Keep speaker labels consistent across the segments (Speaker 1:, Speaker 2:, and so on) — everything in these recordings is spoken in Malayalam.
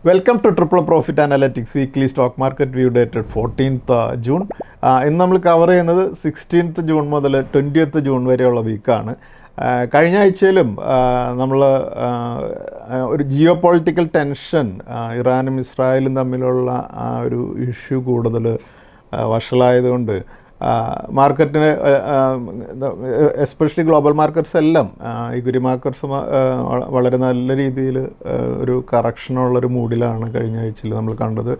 Speaker 1: Welcome two triple profit analytics weekly stock market view dated 14th June. ഇന്ന് നമ്മൾ കവർ ചെയ്യുന്നത് 16th ജൂൺ മുതൽ 20th ജൂൺ വരെയുള്ള വീക്കാണ്. കഴിഞ്ഞ ആഴ്ചയിലും നമ്മൾ ഒരു ജിയോ പൊളിറ്റിക്കൽ ടെൻഷൻ, ഇറാനും ഇസ്രായേലും തമ്മിലുള്ള ആ ഒരു ഇഷ്യൂ കൂടുതൽ വഷളായതുകൊണ്ട് മാർക്കറ്റിന് എസ്പെഷ്യലി ഗ്ലോബൽ മാർക്കറ്റ്സ് എല്ലാം ഇക്വിറ്റി മാർക്കറ്റ്സ് വളരെ നല്ല രീതിയിൽ ഒരു കറക്ഷനുള്ളൊരു മൂഡിലാണ് കഴിഞ്ഞ ആഴ്ചയിൽ നമ്മൾ കണ്ടത്.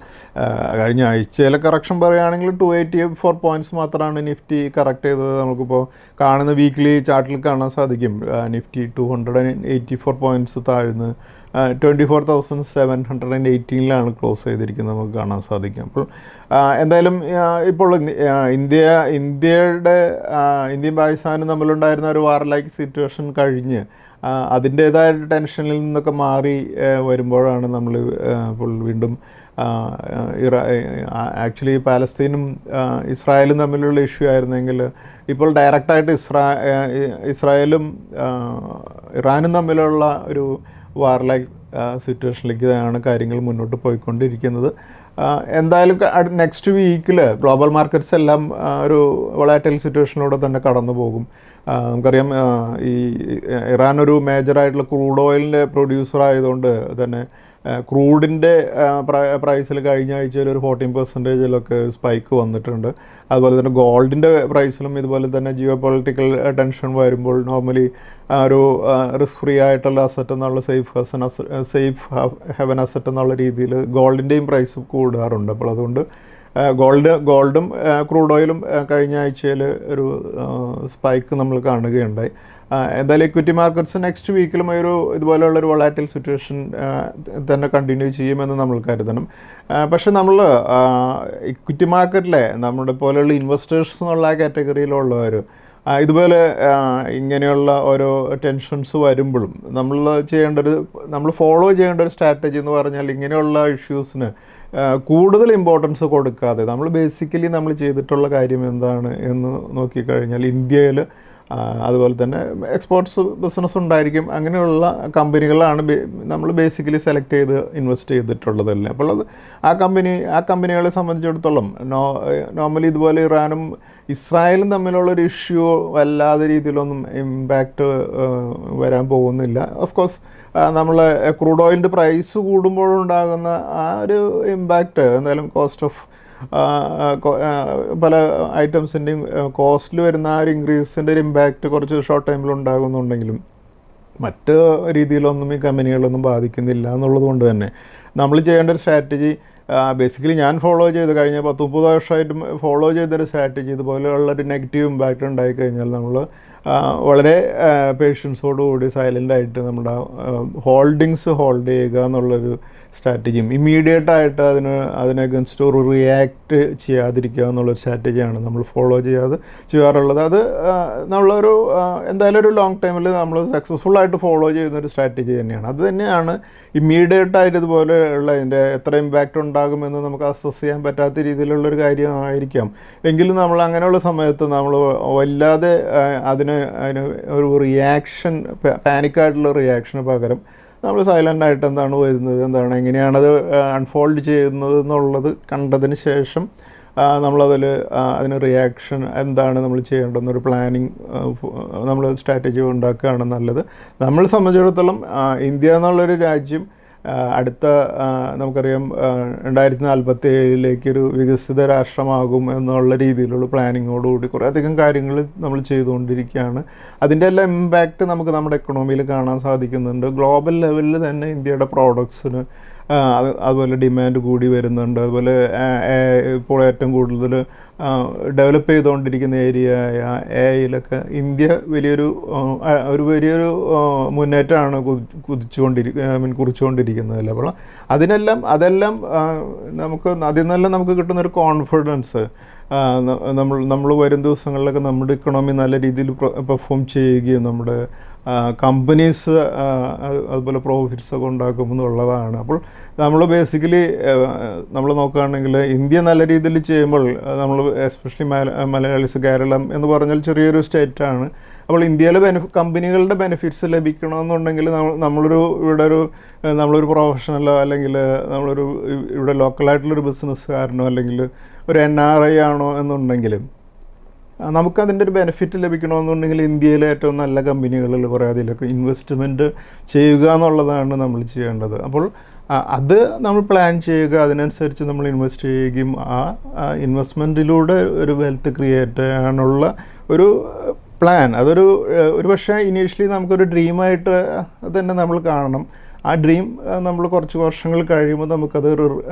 Speaker 1: കഴിഞ്ഞ ആഴ്ചയിലെ കറക്ഷൻ പറയുകയാണെങ്കിൽ 284 പോയിൻറ്റ്സ് മാത്രമാണ് നിഫ്റ്റി കറക്റ്റ് ചെയ്തത്. നമുക്കിപ്പോൾ കാണുന്ന വീക്ക്ലി ചാർട്ടിൽ കാണാൻ സാധിക്കും. നിഫ്റ്റി 284 പോയിൻറ്റ്സ് താഴ്ന്ന് 24,718 ക്ലോസ് ചെയ്തിരിക്കുന്നത് നമുക്ക് കാണാൻ സാധിക്കും. അപ്പോൾ എന്തായാലും ഇപ്പോൾ ഇന്ത്യയും പാകിസ്ഥാനും തമ്മിലുണ്ടായിരുന്ന ഒരു വാർ ലൈക്ക് സിറ്റുവേഷൻ കഴിഞ്ഞ് അതിൻ്റേതായ ടെൻഷനിൽ നിന്നൊക്കെ മാറി വരുമ്പോഴാണ് നമ്മൾ ഇപ്പോൾ വീണ്ടും ആക്ച്വലി പാലസ്തീനും ഇസ്രായേലും തമ്മിലുള്ള ഇഷ്യൂ ആയിരുന്നെങ്കിൽ ഇപ്പോൾ ഡയറക്റ്റായിട്ട് ഇസ്രായേലും ഇറാനും തമ്മിലുള്ള ഒരു വാർ ലൈക്ക് സിറ്റുവേഷനിലേക്കാണ് കാര്യങ്ങൾ മുന്നോട്ട് പോയിക്കൊണ്ടിരിക്കുന്നത്. എന്തായാലും നെക്സ്റ്റ് വീക്കിൽ ഗ്ലോബൽ മാർക്കറ്റ്സ് എല്ലാം ഒരു വൊളാറ്റൈൽ സിറ്റുവേഷനിലൂടെ തന്നെ കടന്നു പോകും. നമുക്കറിയാം, ഈ ഇറാൻ ഒരു മേജറായിട്ടുള്ള ക്രൂഡ് ഓയിലിൻ്റെ പ്രൊഡ്യൂസർ ആയതുകൊണ്ട് തന്നെ ക്രൂഡിൻ്റെ പ്രൈസിൽ കഴിഞ്ഞ ആഴ്ചയിൽ ഒരു 14% സ്പൈക്ക് വന്നിട്ടുണ്ട്. അതുപോലെ തന്നെ ഗോൾഡിൻ്റെ പ്രൈസിലും ഇതുപോലെ തന്നെ ജിയോ പൊളിറ്റിക്കൽ ടെൻഷൻ വരുമ്പോൾ നോർമലി ഒരു റിസ്ക് ഫ്രീ ആയിട്ടുള്ള അസറ്റ് എന്നുള്ള സേഫ് ഹെവൻ അസറ്റ് എന്നുള്ള രീതിയിൽ ഗോൾഡിൻ്റെയും പ്രൈസ് കൂടാറുണ്ട്. അപ്പോൾ അതുകൊണ്ട് ഗോൾഡും ക്രൂഡ് ഓയിലും കഴിഞ്ഞ ആഴ്ചയിൽ ഒരു സ്പൈക്ക് നമ്മൾ കാണുകയുണ്ടായി. എന്തായാലും ഇക്വിറ്റി മാർക്കറ്റ്സ് നെക്സ്റ്റ് വീക്കിലും ഒരു ഇതുപോലെയുള്ളൊരു വൊളാറ്റൈൽ സിറ്റുവേഷൻ തന്നെ കണ്ടിന്യൂ ചെയ്യുമെന്ന് നമ്മൾ കരുതണം. പക്ഷെ നമ്മൾ ഇക്വിറ്റി മാർക്കറ്റിലെ നമ്മുടെ പോലെയുള്ള ഇൻവെസ്റ്റേഴ്സ് എന്നുള്ള ആ കാറ്റഗറിയിലുള്ളവർ ഇതുപോലെ ഇങ്ങനെയുള്ള ഓരോ ടെൻഷൻസ് വരുമ്പോഴും നമ്മൾ ഫോളോ ചെയ്യേണ്ട ഒരു സ്ട്രാറ്റജി എന്ന് പറഞ്ഞാൽ ഇങ്ങനെയുള്ള ഇഷ്യൂസിന് കൂടുതൽ ഇമ്പോർട്ടൻസ് കൊടുക്കാതെ നമ്മൾ ബേസിക്കലി നമ്മൾ ചെയ്തിട്ടുള്ള കാര്യം എന്താണ് എന്ന് നോക്കിക്കഴിഞ്ഞാൽ ഇന്ത്യയിൽ അതുപോലെ തന്നെ എക്സ്പോർട്സ് ബിസിനസ് ഉണ്ടായിരിക്കും. അങ്ങനെയുള്ള കമ്പനികളാണ് നമ്മൾ ബേസിക്കലി സെലക്ട് ചെയ്ത് ഇൻവെസ്റ്റ് ചെയ്തിട്ടുള്ളതല്ലേ. അപ്പോൾ ആ കമ്പനികളെ സംബന്ധിച്ചിടത്തോളം നോർമലി ഇതുപോലെ ഇറാനും ഇസ്രായേലും തമ്മിലുള്ളൊരു ഇഷ്യൂ വല്ലാതെ രീതിയിലൊന്നും ഇമ്പാക്റ്റ് വരാൻ പോകുന്നില്ല. ഓഫ് കോഴ്സ് നമ്മൾ ക്രൂഡ് ഓയിലിൻ്റെ പ്രൈസ് കൂടുമ്പോഴുണ്ടാകുന്ന ആ ഒരു ഇമ്പാക്റ്റ് എന്തായാലും കോസ്റ്റ് ഓഫ് പല ഐറ്റംസിൻ്റെയും കോസ്റ്റിൽ വരുന്ന ആ ഒരു ഇൻക്രീസിൻ്റെ ഒരു ഇമ്പാക്റ്റ് കുറച്ച് ഷോർട്ട് ടൈമിൽ ഉണ്ടാകുന്നുണ്ടെങ്കിലും മറ്റ് രീതിയിലൊന്നും ഈ കമ്പനികളൊന്നും ബാധിക്കുന്നില്ല എന്നുള്ളത് കൊണ്ട് തന്നെ നമ്മൾ ചെയ്യേണ്ട ഒരു സ്ട്രാറ്റജി ബേസിക്കലി ഞാൻ ഫോളോ ചെയ്ത് കഴിഞ്ഞ 10-30 വർഷമായിട്ടും ഫോളോ ചെയ്തൊരു സ്ട്രാറ്റജി ഇതുപോലെയുള്ളൊരു നെഗറ്റീവ് ഇമ്പാക്റ്റ് ഉണ്ടായിക്കഴിഞ്ഞാൽ നമ്മൾ വളരെ പേഷ്യൻസോടുകൂടി സൈലൻ്റായിട്ട് നമ്മുടെ ഹോൾഡിങ്സ് ഹോൾഡ് ചെയ്യുക എന്നുള്ളൊരു സ്ട്രാറ്റജിയും ഇമ്മീഡിയറ്റായിട്ട് അതിനെ അഗൻസ്റ്റ് ഒരു റിയാക്ട് ചെയ്യാതിരിക്കുക എന്നുള്ളൊരു സ്ട്രാറ്റജിയാണ് നമ്മൾ ഫോളോ ചെയ്യാറുള്ളത്. അത് നമ്മളൊരു എന്തായാലും ഒരു ലോങ് ടൈമിൽ നമ്മൾ സക്സസ്ഫുള്ളായിട്ട് ഫോളോ ചെയ്യുന്നൊരു സ്ട്രാറ്റജി തന്നെയാണ്. അത് തന്നെയാണ് ഇമ്മീഡിയറ്റായിട്ട് ഇതുപോലെയുള്ള ഇതിൻ്റെ എത്ര ഇമ്പാക്റ്റ് ഉണ്ടാകുമെന്ന് നമുക്ക് അസസ് ചെയ്യാൻ പറ്റാത്ത രീതിയിലുള്ളൊരു കാര്യമായിരിക്കാം. എങ്കിലും നമ്മൾ അങ്ങനെയുള്ള സമയത്ത് നമ്മൾ വല്ലാതെ അതിന് ഒരു റിയാക്ഷൻ, പാനിക്കായിട്ടുള്ള റിയാക്ഷന് പകരം നമ്മൾ സൈലൻ്റായിട്ട് എന്താണ് വരുന്നത്, എങ്ങനെയാണത് അൺഫോൾഡ് ചെയ്യുന്നത് എന്നുള്ളത് കണ്ടതിന് ശേഷം അതിന് റിയാക്ഷൻ എന്താണ് നമ്മൾ ചെയ്യേണ്ടതെന്നൊരു പ്ലാനിങ് നമ്മൾ സ്ട്രാറ്റജി ഉണ്ടാക്കുകയാണ് നല്ലത്. നമ്മളെ സംബന്ധിച്ചിടത്തോളം ഇന്ത്യ എന്നുള്ളൊരു രാജ്യം അടുത്ത നമുക്കറിയാം 2047 ഒരു വികസിത രാഷ്ട്രമാകും എന്നുള്ള രീതിയിലുള്ള പ്ലാനിങ്ങോടുകൂടി കുറേയധികം കാര്യങ്ങൾ നമ്മൾ ചെയ്തുകൊണ്ടിരിക്കുകയാണ്. അതിൻ്റെ എല്ലാം ഇമ്പാക്റ്റ് നമുക്ക് നമ്മുടെ എക്കണോമിയിൽ കാണാൻ സാധിക്കുന്നുണ്ട്. ഗ്ലോബൽ ലെവലിൽ തന്നെ ഇന്ത്യയുടെ പ്രോഡക്ട്സിന് അതുപോലെ ഡിമാൻഡ് കൂടി വരുന്നുണ്ട്. അതുപോലെ ഇപ്പോൾ ഏറ്റവും കൂടുതൽ ഡെവലപ്പ് ചെയ്തുകൊണ്ടിരിക്കുന്ന ഏരിയയായ എഐയിലൊക്കെ ഇന്ത്യ വലിയൊരു മുന്നേറ്റമാണ് കുറിച്ചുകൊണ്ടിരിക്കുന്നത്. അപ്പോൾ അതെല്ലാം നമുക്ക് അതിൽ നിന്നെല്ലാം നമുക്ക് കിട്ടുന്നൊരു കോൺഫിഡൻസ് നമ്മൾ വരും ദിവസങ്ങളിലൊക്കെ നമ്മുടെ ഇക്കണോമി നല്ല രീതിയിൽ പെർഫോം ചെയ്യുകയും നമ്മുടെ കമ്പനീസ് അതുപോലെ പ്രോഫിറ്റ്സ് ഒക്കെ ഉണ്ടാക്കുമെന്നുള്ളതാണ്. അപ്പോൾ നമ്മൾ ബേസിക്കലി നമ്മൾ നോക്കുകയാണെങ്കിൽ ഇന്ത്യ നല്ല രീതിയിൽ ചെയ്യുമ്പോൾ നമ്മൾ എസ്പെഷ്യലി മലയാളീസ്, കേരളം എന്ന് പറഞ്ഞാൽ ചെറിയൊരു സ്റ്റേറ്റാണ്. അപ്പോൾ ഇന്ത്യയിലെ കമ്പനികളുടെ ബെനിഫിറ്റ്സ് ലഭിക്കണമെന്നുണ്ടെങ്കിൽ നമ്മളൊരു പ്രൊഫഷണലോ അല്ലെങ്കിൽ ഇവിടെ ലോക്കലായിട്ടുള്ളൊരു ബിസിനസ്സുകാരനോ അല്ലെങ്കിൽ ഒരു NRI ആണോ എന്നുണ്ടെങ്കിലും നമുക്കതിൻ്റെ ഒരു ബെനിഫിറ്റ് ലഭിക്കണമെന്നുണ്ടെങ്കിൽ ഇന്ത്യയിലെ ഏറ്റവും നല്ല കമ്പനികളിൽ കുറേ അതിലൊക്കെ ഇൻവെസ്റ്റ്മെൻറ്റ് ചെയ്യുക എന്നുള്ളതാണ് നമ്മൾ ചെയ്യേണ്ടത്. അപ്പോൾ അത് നമ്മൾ പ്ലാൻ ചെയ്യുക, അതിനനുസരിച്ച് നമ്മൾ ഇൻവെസ്റ്റ് ചെയ്യുകയും ആ ഇൻവെസ്റ്റ്മെൻറ്റിലൂടെ ഒരു വെൽത്ത് ക്രിയേറ്റ് ചെയ്യാനുള്ള ഒരു പ്ലാൻ, ഒരു പക്ഷേ ഇനീഷ്യലി നമുക്കൊരു ഡ്രീമായിട്ട് തന്നെ നമ്മൾ കാണണം. ആ ഡ്രീം നമ്മൾ കുറച്ച് വർഷങ്ങൾ കഴിയുമ്പോൾ നമുക്കത്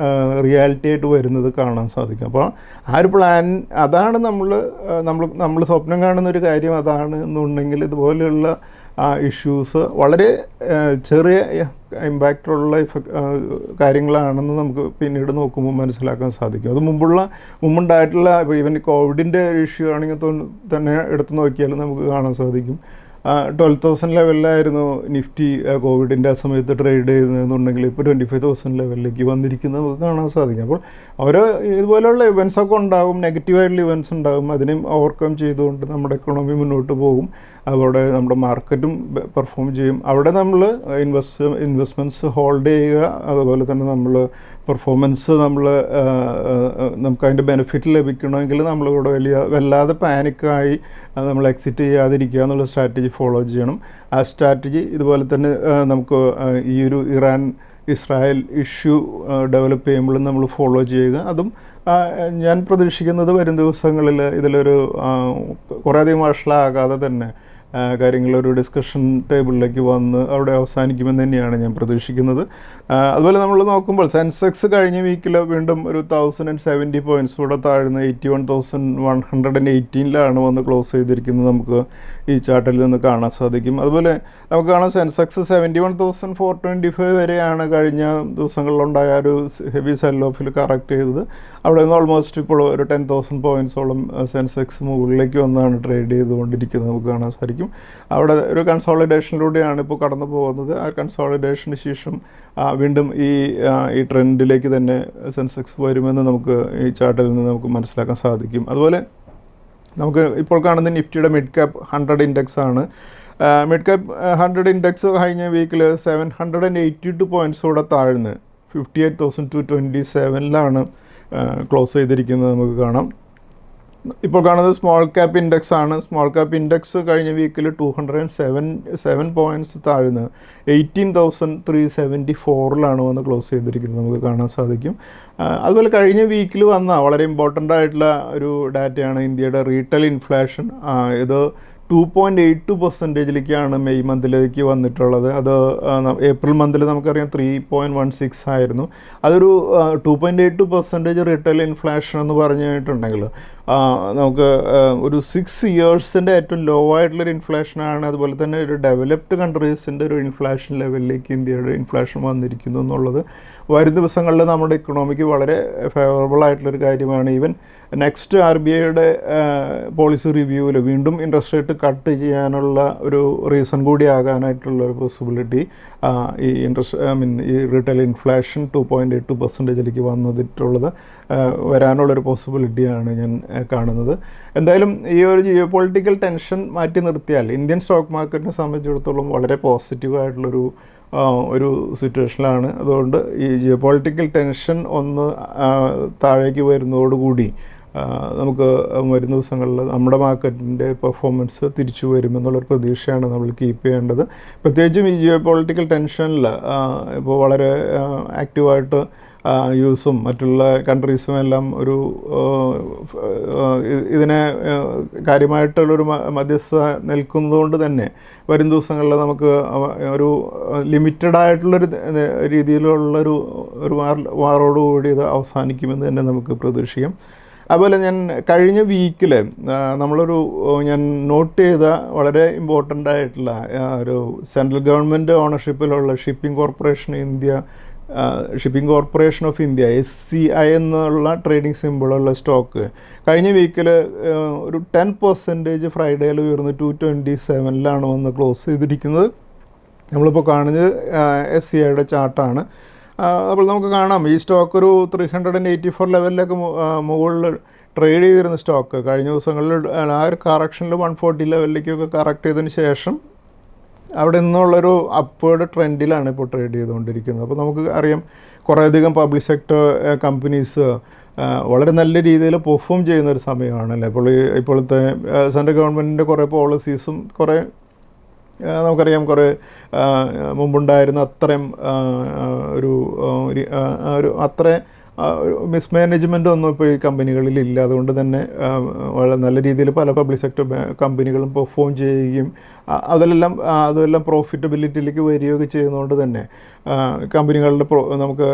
Speaker 1: റിയാലിറ്റി ആയിട്ട് വരുന്നത് കാണാൻ സാധിക്കും. അപ്പോൾ ആ ഒരു പ്ലാൻ അതാണ് നമ്മൾ സ്വപ്നം കാണുന്നൊരു കാര്യം അതാണ് എന്നുണ്ടെങ്കിൽ ഇതുപോലെയുള്ള ഇഷ്യൂസ് വളരെ ചെറിയ ഇമ്പാക്റ്റുള്ള കാര്യങ്ങളാണെന്ന് നമുക്ക് പിന്നീട് നോക്കുമ്പോൾ മനസ്സിലാക്കാൻ സാധിക്കും. അത് മുമ്പുണ്ടായിട്ടുള്ള ഇപ്പോൾ ഈവൻ കോവിഡിൻ്റെ ഇഷ്യൂ ആണെങ്കിൽ തന്നെ എടുത്തു നോക്കിയാൽ നമുക്ക് കാണാൻ സാധിക്കും 12,000 ലെവലിലായിരുന്നു നിഫ്റ്റി കോവിഡിൻ്റെ ആ സമയത്ത് ട്രേഡ് ചെയ്യുന്നതെന്നുണ്ടെങ്കിൽ ഇപ്പോൾ 25,000 ലെവലിലേക്ക് വന്നിരിക്കുന്നത് നമുക്ക് കാണാൻ സാധിക്കും. അപ്പോൾ ഓരോ ഇതുപോലെയുള്ള ഇവൻറ്റ്സൊക്കെ ഉണ്ടാകും, നെഗറ്റീവായിട്ടുള്ള ഇവൻറ്റ്സ് ഉണ്ടാകും. അതിനെയും ഓവർകം ചെയ്തുകൊണ്ട് നമ്മുടെ എക്കണോമി മുന്നോട്ട് പോകും. അവിടെ നമ്മുടെ മാർക്കറ്റും പെർഫോം ചെയ്യും. അവിടെ നമ്മൾ ഇൻവെസ്റ്റ്മെൻറ്റ്സ് ഹോൾഡ് ചെയ്യുക, അതുപോലെ തന്നെ നമ്മൾ പെർഫോമൻസ് നമുക്ക് അതിൻ്റെ ബെനിഫിറ്റ് ലഭിക്കണമെങ്കിൽ നമ്മളിവിടെ വല്ലാതെ പാനിക്കായി നമ്മൾ എക്സിറ്റ് ചെയ്യാതിരിക്കുക എന്നുള്ള സ്ട്രാറ്റജി ഫോളോ ചെയ്യണം. ആ സ്ട്രാറ്റജി ഇതുപോലെ തന്നെ നമുക്ക് ഈ ഒരു ഇസ്രായേൽ ഇഷ്യൂ ഡെവലപ്പ് ചെയ്യുമ്പോഴും നമ്മൾ ഫോളോ ചെയ്യുക. അതും ഞാൻ പ്രതീക്ഷിക്കുന്നത് വരും ദിവസങ്ങളിൽ ഇതിലൊരു കുറേയധികം വഷളാകാതെ തന്നെ കാര്യങ്ങളൊരു ഡിസ്കഷൻ ടേബിളിലേക്ക് വന്ന് അവിടെ അവസാനിക്കുമെന്ന് തന്നെയാണ് ഞാൻ പ്രതീക്ഷിക്കുന്നത്. അതുപോലെ നമ്മൾ നോക്കുമ്പോൾ സെൻസെക്സ് കഴിഞ്ഞ വീക്കിൽ വീണ്ടും ഒരു 1070 പോയിൻറ്റ്സ് കൂടെ താഴ്ന്ന് 81,118 വന്ന് ക്ലോസ് ചെയ്തിരിക്കുന്നത് നമുക്ക് ഈ ചാർട്ടിൽ നിന്ന് കാണാൻ സാധിക്കും. അതുപോലെ നമുക്ക് കാണാം സെൻസെക്സ് 71,425 വരെയാണ് കഴിഞ്ഞ ദിവസങ്ങളിലുണ്ടായ ഒരു ഹെവി സെൽ ഓഫിൽ കറക്റ്റ് ചെയ്തത്. അവിടെ നിന്ന് ഓൾമോസ്റ്റ് ഇപ്പോൾ ഒരു 10,000 പോയിൻറ്റ്സോളം സെൻസെക്സ് മുകളിലേക്ക് വന്നാണ് ട്രേഡ് ചെയ്തുകൊണ്ടിരിക്കുന്നത് നമുക്ക് കാണാൻ സാധിക്കും. അവിടെ ഒരു കൺസോളിഡേഷനിലൂടെയാണ് ഇപ്പോൾ കടന്നു പോകുന്നത്. ആ കൺസോളിഡേഷന് ശേഷം വീണ്ടും ഈ ട്രെൻഡിലേക്ക് തന്നെ സെൻസെക്സ് വരുമെന്ന് നമുക്ക് ഈ ചാർട്ടിൽ നിന്ന് നമുക്ക് മനസ്സിലാക്കാൻ സാധിക്കും. അതുപോലെ നമുക്ക് ഇപ്പോൾ കാണുന്ന നിഫ്റ്റിയുടെ മിഡ് ക്യാപ്പ് 100 ഇൻഡെക്സ് ആണ്. മിഡ് ക്യാപ്പ് 100 ഇൻഡെക്സ് കഴിഞ്ഞ വീക്കിൽ 782 പോയിൻറ്റ്സ് കൂടെ താഴ്ന്ന് 58,227 ക്ലോസ് ചെയ്തിരിക്കുന്നത് നമുക്ക് കാണാം. ഇപ്പോൾ കാണുന്നത് സ്മോൾ ക്യാപ്പ് ഇൻഡെക്സ് ആണ്. സ്മോൾ ക്യാപ്പ് ഇൻഡെക്സ് കഴിഞ്ഞ വീക്കിൽ 207 പോയിൻറ്റ്സ് താഴ്ന്ന് 18,374 വന്ന് ക്ലോസ് ചെയ്തിരിക്കുന്നത് നമുക്ക് കാണാൻ സാധിക്കും. അതുപോലെ കഴിഞ്ഞ വീക്കിൽ വന്ന വളരെ ഇമ്പോർട്ടൻ്റ് ആയിട്ടുള്ള ഒരു ഡാറ്റയാണ് ഇന്ത്യയുടെ റീറ്റെയിൽ ഇൻഫ്ലേഷൻ. ഇത് 2.82% മെയ് മന്തിലേക്ക് വന്നിട്ടുള്ളത്. അത് ഏപ്രിൽ മന്തിൽ നമുക്കറിയാം 3.16 ആയിരുന്നു. അതൊരു 2.82% റീറ്റെയിൽ ഇൻഫ്ലേഷൻ എന്ന് പറഞ്ഞിട്ടുണ്ടെങ്കിൽ നമുക്ക് ഒരു 6 ഇയേഴ്സിൻ്റെ ഏറ്റവും ലോ ആയിട്ടുള്ളൊരു ഇൻഫ്ലേഷനാണ്. അതുപോലെ തന്നെ ഒരു ഡെവലപ്ഡ് കൺട്രീസിൻ്റെ ഒരു ഇൻഫ്ലേഷൻ ലെവലിലേക്ക് ഇന്ത്യയുടെ ഇൻഫ്ലേഷൻ വന്നിരിക്കുന്നു എന്നുള്ളത് വരും ദിവസങ്ങളിൽ നമ്മുടെ ഇക്കണോമിക്ക് വളരെ ഫേവറബിൾ ആയിട്ടുള്ളൊരു കാര്യമാണ്. ഈവൻ നെക്സ്റ്റ് RBIയുടെ പോളിസി റിവ്യൂവിൽ വീണ്ടും ഇൻട്രസ്റ്റ് റേറ്റ് കട്ട് ചെയ്യാനുള്ള ഒരു റീസൺ കൂടി ആകാനായിട്ടുള്ള ഒരു പോസിബിലിറ്റി ഈ ഈ റീറ്റെയിൽ ഇൻഫ്ലേഷൻ 2.82%ലേക്ക് വന്നിട്ടുള്ളത് വരാനുള്ളൊരു പോസിബിലിറ്റിയാണ് ഞാൻ കാണുന്നത്. എന്തായാലും ഈ ഒരു ജിയോ പൊളിറ്റിക്കൽ ടെൻഷൻ മാറ്റി നിർത്തിയാൽ ഇന്ത്യൻ സ്റ്റോക്ക് മാർക്കറ്റിനെ സംബന്ധിച്ചിടത്തോളം വളരെ പോസിറ്റീവായിട്ടുള്ളൊരു ഒരു സിറ്റുവേഷനിലാണ്. അതുകൊണ്ട് ഈ ജിയോ പൊളിറ്റിക്കൽ ടെൻഷൻ ഒന്ന് താഴേക്ക് വരുന്നതോടുകൂടി നമുക്ക് വരുന്ന ദിവസങ്ങളിൽ നമ്മുടെ മാർക്കറ്റിൻ്റെ പെർഫോമൻസ് തിരിച്ചു വരുമെന്നുള്ളൊരു പ്രതീക്ഷയാണ് നമ്മൾ കീപ്പ് ചെയ്യേണ്ടത്. പ്രത്യേകിച്ചും ഈ ജിയോ പൊളിറ്റിക്കൽ ടെൻഷനിൽ ഇപ്പോൾ വളരെ ആക്റ്റീവായിട്ട് യുഎസും മറ്റുള്ള കൺട്രീസും എല്ലാം ഒരു ഇതിനെ കാര്യമായിട്ടുള്ളൊരു മധ്യസ്ഥ നിൽക്കുന്നതുകൊണ്ട് തന്നെ വരും ദിവസങ്ങളിൽ നമുക്ക് ഒരു ലിമിറ്റഡ് ആയിട്ടുള്ളൊരു രീതിയിലുള്ളൊരു വാറോടുകൂടി ഇത് അവസാനിക്കുമെന്ന് തന്നെ നമുക്ക് പ്രതീക്ഷിക്കാം. അതുപോലെ ഞാൻ കഴിഞ്ഞ വീക്കിൽ ഞാൻ നോട്ട് ചെയ്ത വളരെ ഇമ്പോർട്ടൻ്റ് ആയിട്ടുള്ള ഒരു സെൻട്രൽ ഗവൺമെൻറ് ഓണർഷിപ്പിലുള്ള shipping corporation India shipping corporation of India SCI എന്നുള്ള ട്രേഡിംഗ് സിമ്പിളുള്ള സ്റ്റോക്ക് കഴിഞ്ഞ വീക്കിൽ ഒരു 10% ഫ്രൈഡേയിൽ ഉയർന്ന് 227 വന്ന് ക്ലോസ് ചെയ്തിരിക്കുന്നത്. നമ്മളിപ്പോൾ കാണുന്നത് SCIയുടെ ചാർട്ടാണ്. അപ്പോൾ നമുക്ക് കാണാം ഈ സ്റ്റോക്ക് ഒരു 384 ലെവലിലൊക്കെ മുകളിൽ ട്രേഡ് ചെയ്തിരുന്ന സ്റ്റോക്ക് കഴിഞ്ഞ ദിവസങ്ങളിൽ ആ ഒരു കറക്ഷനിൽ 140 ലെവലിലേക്കൊക്കെ കറക്റ്റ് ചെയ്തതിന് ശേഷം അവിടെ നിന്നുള്ളൊരു അപ്വേർഡ് ട്രെൻഡിലാണ് ഇപ്പോൾ ട്രേഡ് ചെയ്തുകൊണ്ടിരിക്കുന്നത്. അപ്പോൾ നമുക്ക് അറിയാം കുറേയധികം പബ്ലിക് സെക്ടർ കമ്പനീസ് വളരെ നല്ല രീതിയിൽ പെർഫോം ചെയ്യുന്നൊരു സമയമാണല്ലേ. ഇപ്പോഴത്തെ സെൻട്രൽ ഗവൺമെൻറ്റിൻ്റെ കുറേ പോളിസീസും കുറേ നമുക്കറിയാം കുറേ മുമ്പുണ്ടായിരുന്ന അത്രയും ഒരു അത്ര മിസ്മാനേജ്മെൻ്റ് ഒന്നും ഇപ്പോൾ ഈ കമ്പനികളിലില്ല. അതുകൊണ്ട് തന്നെ വളരെ നല്ല രീതിയിൽ പല പബ്ലിക് സെക്ടർ കമ്പനികളും പെർഫോം ചെയ്യുകയും അതെല്ലാം പ്രോഫിറ്റബിലിറ്റിയിലേക്ക് വരികയൊക്കെ ചെയ്യുന്നതുകൊണ്ട് തന്നെ കമ്പനികളുടെ നമുക്ക്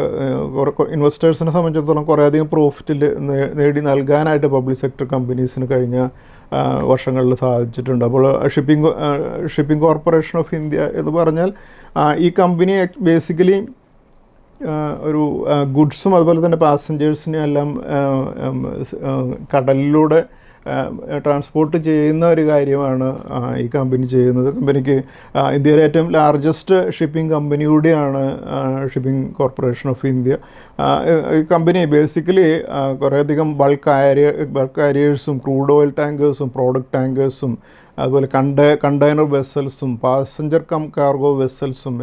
Speaker 1: ഇൻവെസ്റ്റേഴ്സിനെ സംബന്ധിച്ചിടത്തോളം കുറേയധികം പ്രോഫിറ്റിൽ നേടി നൽകാനായിട്ട് പബ്ലിക് സെക്ടർ കമ്പനീസിന് കഴിഞ്ഞ വർഷങ്ങളിൽ സാധിച്ചിട്ടുണ്ട്. അപ്പോൾ ഷിപ്പിംഗ് കോർപ്പറേഷൻ ഓഫ് ഇന്ത്യ എന്ന് പറഞ്ഞാൽ ഈ കമ്പനി ബേസിക്കലി ഒരു ഗുഡ്സും അതുപോലെ തന്നെ പാസഞ്ചേഴ്സിനെ എല്ലാം കടലിലൂടെ ട്രാൻസ്പോർട്ട് ചെയ്യുന്ന ഒരു കാര്യമാണ് ഈ കമ്പനി ചെയ്യുന്നത്. കമ്പനിക്ക് ഇന്ത്യയിലെ ഏറ്റവും ലാർജസ്റ്റ് ഷിപ്പിംഗ് കമ്പനി കൂടിയാണ് ഷിപ്പിംഗ് കോർപ്പറേഷൻ ഓഫ് ഇന്ത്യ. ഈ കമ്പനി ബേസിക്കലി കുറേയധികം ബൾക്ക് കാരിയേഴ്സും ക്രൂഡ് ഓയിൽ ടാങ്കേഴ്സും പ്രോഡക്റ്റ് ടാങ്കേഴ്സും അതുപോലെ കണ്ടെയ്നർ വെസൽസും പാസഞ്ചർ കാർഗോ വെസൽസും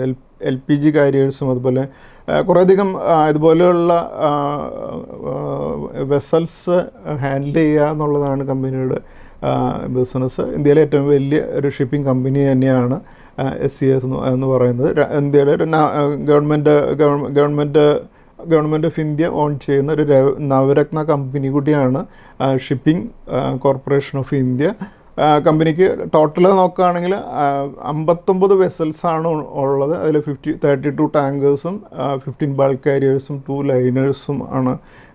Speaker 1: LPG കാരിയേഴ്സും അതുപോലെ കുറേയധികം ഇതുപോലെയുള്ള വെസൽസ് ഹാൻഡിൽ ചെയ്യുക എന്നുള്ളതാണ് കമ്പനിയുടെ ബിസിനസ്. ഇന്ത്യയിലെ ഏറ്റവും വലിയ ഒരു ഷിപ്പിംഗ് കമ്പനി തന്നെയാണ് SCI എന്ന് പറയുന്നത്. ഇന്ത്യയുടെ ഒരു ഗവൺമെൻറ് ഓഫ് ഇന്ത്യ ഓൺ ചെയ്യുന്ന ഒരു നവരത്ന കമ്പനി കൂടിയാണ് ഷിപ്പിംഗ് കോർപ്പറേഷൻ ഓഫ് ഇന്ത്യ. കമ്പനിക്ക് ടോട്ടൽ നോക്കുകയാണെങ്കിൽ 59 വെസൽസാണ് ഉള്ളത്. അതിൽ 32 ടാങ്കേഴ്സും 15 ബൾക്ക് കാരിയേഴ്സും 2 ലൈനേഴ്സും ആണ്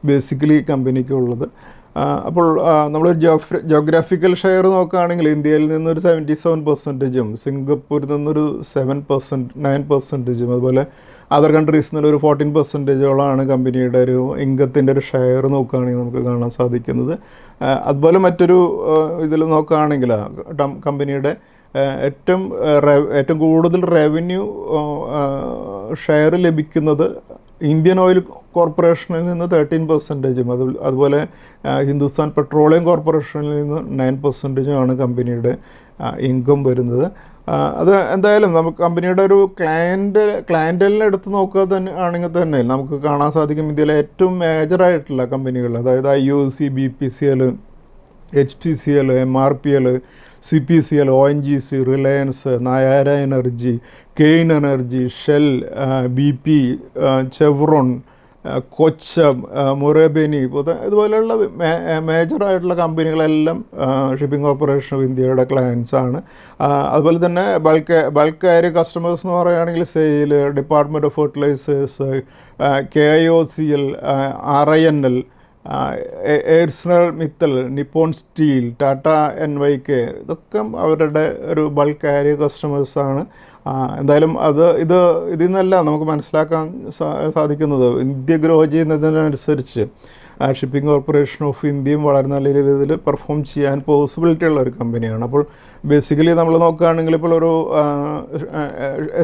Speaker 1: ബേസിക്കലി കമ്പനിക്ക് ഉള്ളത്. അപ്പോൾ നമ്മൾ ജോഗ്രാഫിക്കൽ ഷെയർ നോക്കുകയാണെങ്കിൽ ഇന്ത്യയിൽ നിന്നൊരു 77%, സിംഗപ്പൂരിൽ നിന്നൊരു 9%, അതുപോലെ അതർ കൺട്രീസിൽ നിന്നൊരു 14%ഓളമാണ് കമ്പനിയുടെ ഒരു ഇൻകത്തിൻ്റെ ഒരു ഷെയർ നോക്കുകയാണെങ്കിൽ നമുക്ക് കാണാൻ സാധിക്കുന്നത്. അതുപോലെ മറ്റൊരു ഇതിൽ നോക്കുകയാണെങ്കിൽ കമ്പനിയുടെ ഏറ്റവും കൂടുതൽ റവന്യൂ ഷെയർ ലഭിക്കുന്നത് ഇന്ത്യൻ ഓയിൽ കോർപ്പറേഷനിൽ നിന്ന് 13%, അതുപോലെ ഹിന്ദുസ്ഥാൻ പെട്രോളിയം കോർപ്പറേഷനിൽ നിന്ന് 9%ആണ് കമ്പനിയുടെ ഇൻകം വരുന്നത്. അത് എന്തായാലും നമുക്ക് കമ്പനിയുടെ ഒരു ക്ലയൻറ്റലിനെ എടുത്ത് നോക്കുക തന്നെ ആണെങ്കിൽ തന്നെ നമുക്ക് കാണാൻ സാധിക്കും ഇന്ത്യയിലെ ഏറ്റവും മേജറായിട്ടുള്ള കമ്പനികൾ, അതായത് IOC, BPCL, HPCL, MRPL, CPCL, ONGC, Reliance, Nayara energy, Cairn energy, Shell, BP, Chevron, കൊച്ചം, മൊറേബനി ഇതുപോലെയുള്ള മേജറായിട്ടുള്ള കമ്പനികളെല്ലാം ഷിപ്പിംഗ് കോർപ്പറേഷൻ ഓഫ് ഇന്ത്യയുടെ ക്ലയൻസ് ആണ്. അതുപോലെ തന്നെ ബൾക്ക് കാരിയർ കസ്റ്റമേഴ്സ് എന്ന് പറയുകയാണെങ്കിൽ SAIL, department of fertilizers, KIOCL, RINL, Arcelor Mittal, Nippon steel, Tata NYK ഇതൊക്കെ അവരുടെ ഒരു ബൾക്ക് കാരിയർ കസ്റ്റമേഴ്സാണ്. എന്തായാലും ഇതിൽ നിന്നെല്ലാം നമുക്ക് മനസ്സിലാക്കാൻ സാധിക്കുന്നത് ഇന്ത്യ ഗ്രോ ചെയ്യുന്നതിനനുസരിച്ച് ഷിപ്പിംഗ് കോർപ്പറേഷൻ ഓഫ് ഇന്ത്യയും വളരെ നല്ല രീതിയിൽ പെർഫോം ചെയ്യാൻ പോസിബിലിറ്റി ഉള്ള ഒരു കമ്പനിയാണ്. അപ്പോൾ ബേസിക്കലി നമ്മൾ നോക്കുകയാണെങ്കിൽ ഇപ്പോൾ ഒരു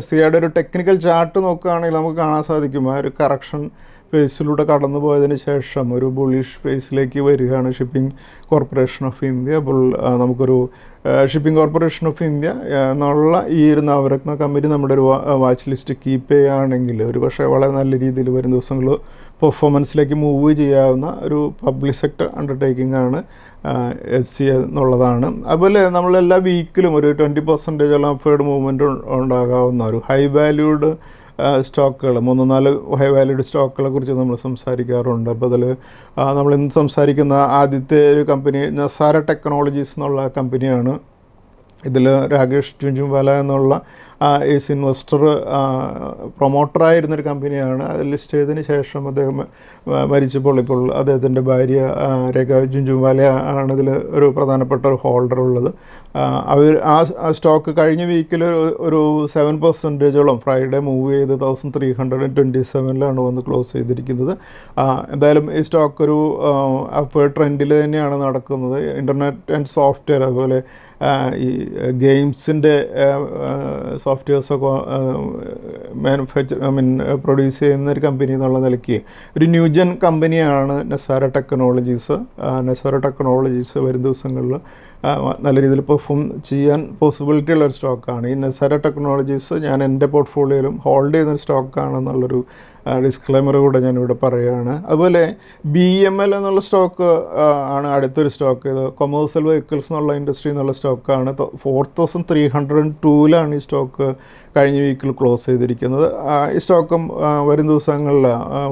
Speaker 1: SCIയുടെ ഒരു ടെക്നിക്കൽ ചാർട്ട് നോക്കുകയാണെങ്കിൽ നമുക്ക് കാണാൻ സാധിക്കും ആ ഒരു കറക്ഷൻ ഫേസിലൂടെ കടന്നു പോയതിന് ശേഷം ഒരു ബുള്ളിഷ് ഫേസിലേക്ക് വരികയാണ് ഷിപ്പിംഗ് കോർപ്പറേഷൻ ഓഫ് ഇന്ത്യ. അപ്പോൾ നമുക്കൊരു ഷിപ്പിംഗ് കോർപ്പറേഷൻ ഓഫ് ഇന്ത്യ എന്നുള്ള ഈ ഒരു നവരത്ന കമ്പനി നമ്മുടെ ഒരു വാച്ച് ലിസ്റ്റ് കീപ്പ് ചെയ്യുകയാണെങ്കിൽ ഒരു പക്ഷേ വളരെ നല്ല രീതിയിൽ വരും ദിവസങ്ങൾ പെർഫോമൻസിലേക്ക് മൂവ് ചെയ്യാവുന്ന ഒരു പബ്ലിക് സെക്ടർ അണ്ടർടേക്കിംഗ് ആണ് SCI എന്നുള്ളതാണ്. അതുപോലെ നമ്മളെല്ലാ വീക്കിലും ഒരു 20% അപ്വേർഡ് മൂവ്മെൻറ്റ് ഉണ്ടാകാവുന്ന ഒരു ഹൈ വാല്യൂഡ് സ്റ്റോക്കുകൾ 3-4 ഹൈ വാല്യൂഡ് സ്റ്റോക്കുകളെ കുറിച്ച് നമ്മൾ സംസാരിക്കാറുണ്ട്. അപ്പോൾ അതിൽ നമ്മൾ ഇന്ന് സംസാരിക്കുന്ന ആദ്യത്തെ ഒരു കമ്പനി നസാര ടെക്നോളജീസ് എന്നുള്ള കമ്പനിയാണ്. ഇതിൽ രാകേഷ് ജുൻജുൻവാല എന്നുള്ള ഈസ് ഇൻവെസ്റ്റർ പ്രൊമോട്ടറായിരുന്നൊരു കമ്പനിയാണ്. അത് ലിസ്റ്റ് ചെയ്തതിന് ശേഷം അദ്ദേഹം മരിച്ചപ്പോൾ ഇപ്പോൾ അദ്ദേഹത്തിൻ്റെ ഭാര്യ രേഖ ജുൻജുൻവാല ആണ് ഇതിൽ ഒരു പ്രധാനപ്പെട്ട ഒരു ഹോൾഡർ ഉള്ളത്. അവർ ആ സ്റ്റോക്ക് കഴിഞ്ഞ വീക്കിൽ ഒരു 7%ഓളം ഫ്രൈഡേ മൂവ് ചെയ്ത് 1327 വന്ന് ക്ലോസ് ചെയ്തിരിക്കുന്നത്. എന്തായാലും ഈ സ്റ്റോക്ക് ഒരു അപ്വേർഡ് ട്രെൻഡിൽ തന്നെയാണ് നടക്കുന്നത്. ഇൻ്റർനെറ്റ് ആൻഡ് സോഫ്റ്റ്വെയർ, അതുപോലെ ഈ ഗെയിംസിൻ്റെ സോഫ്റ്റ്വെയർസൊക്കെ പ്രൊഡ്യൂസ് ചെയ്യുന്ന ഒരു കമ്പനി എന്നുള്ള നിലയ്ക്ക് ഒരു ന്യൂജൻ കമ്പനിയാണ് നസാര ടെക്നോളജീസ്. നസാര ടെക്നോളജീസ് വരും ദിവസങ്ങളിൽ നല്ല രീതിയിൽ പെർഫോം ചെയ്യാൻ പോസിബിലിറ്റി ഉള്ളൊരു സ്റ്റോക്കാണ്. ഈ നസാര ടെക്നോളജീസ് ഞാൻ എൻ്റെ പോർട്ട്ഫോളിയോയിലും ഹോൾഡ് ചെയ്യുന്നൊരു സ്റ്റോക്കാണെന്നുള്ളൊരു ഡിസ്ക്ലെയിമർ കൂടെ ഞാനിവിടെ പറയുകയാണ്. അതുപോലെ BML എന്നുള്ള സ്റ്റോക്ക് ആണ് അടുത്തൊരു സ്റ്റോക്ക്. ഇത് കൊമേഴ്സ്യൽ വെഹിക്കിൾസ് എന്നുള്ള ഇൻഡസ്ട്രി എന്നുള്ള സ്റ്റോക്കാണ്. 4302 ഈ സ്റ്റോക്ക് കഴിഞ്ഞ വീക്കിൽ ക്ലോസ് ചെയ്തിരിക്കുന്നത്. ഈ സ്റ്റോക്കും വരും ദിവസങ്ങളിൽ